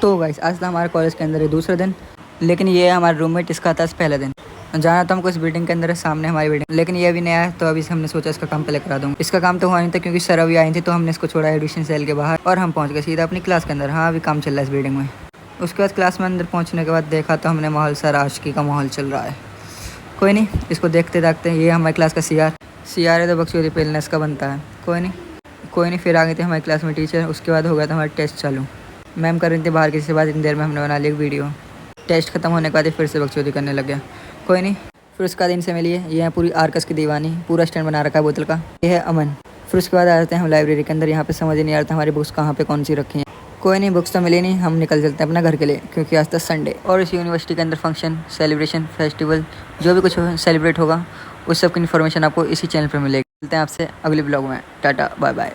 तो गाइस आज था हमारे कॉलेज के अंदर ये दूसरा दिन, लेकिन ये है हमारा रूममेट, इसका था पहला दिन। जाना तो हमको इस बिल्डिंग के अंदर है, सामने हमारी बिल्डिंग, लेकिन ये अभी नया है तो अभी हमने सोचा इसका काम पहले करा दूँगा। इसका काम तो हुआ नहीं था क्योंकि सर अभी आई थी, तो हमने इसको छोड़ा एडमिशन सेल के बाहर और हम पहुँच गए सीधा अपनी क्लास के अंदर। हाँ, अभी काम चल रहा है इस बिल्डिंग में। उसके बाद क्लास में अंदर पहुँचने के बाद देखा तो हमने माहौल सर आशिकी का माहौल चल रहा है। कोई नहीं, इसको देखते देखते ये हमारी क्लास का सी आर है तो बख्शी पेलनेस का बनता है। कोई नहीं, फिर आ गए थे हमारी क्लास में टीचर। उसके बाद हो गया था हमारा टेस्ट चालू। मैम कर रही थी बाहर किसी से बात, इतनी देर में हमने बना ली एक वीडियो। टेस्ट खत्म होने के बाद फिर से बकचोदी करने लग गया। कोई नहीं, फिर उसके बाद इनसे मिली है, ये है पूरी आर्कस की दीवानी, पूरा स्टैंड बना रखा है बोतल का। ये है अमन। फिर उसके बाद आ जाते हैं हम लाइब्रेरी के अंदर। यहाँ पे समझ ही नहीं आ रहा था हमारी बुक्स कहाँ पे कौन सी रखी हैं। कोई नहीं, बुक्स तो मिली नहीं, हम निकल चलते हैं अपना घर के लिए क्योंकि आज तक संडे। और इस यूनिवर्सिटी के अंदर फंक्शन, सेलिब्रेशन, फेस्टिवल जो भी कुछ सेलिब्रेट होगा उस सब की इन्फॉर्मेशन आपको इसी चैनल पर मिलेगी। मिलते हैं आपसे अगले ब्लॉग में। Tata bye bye.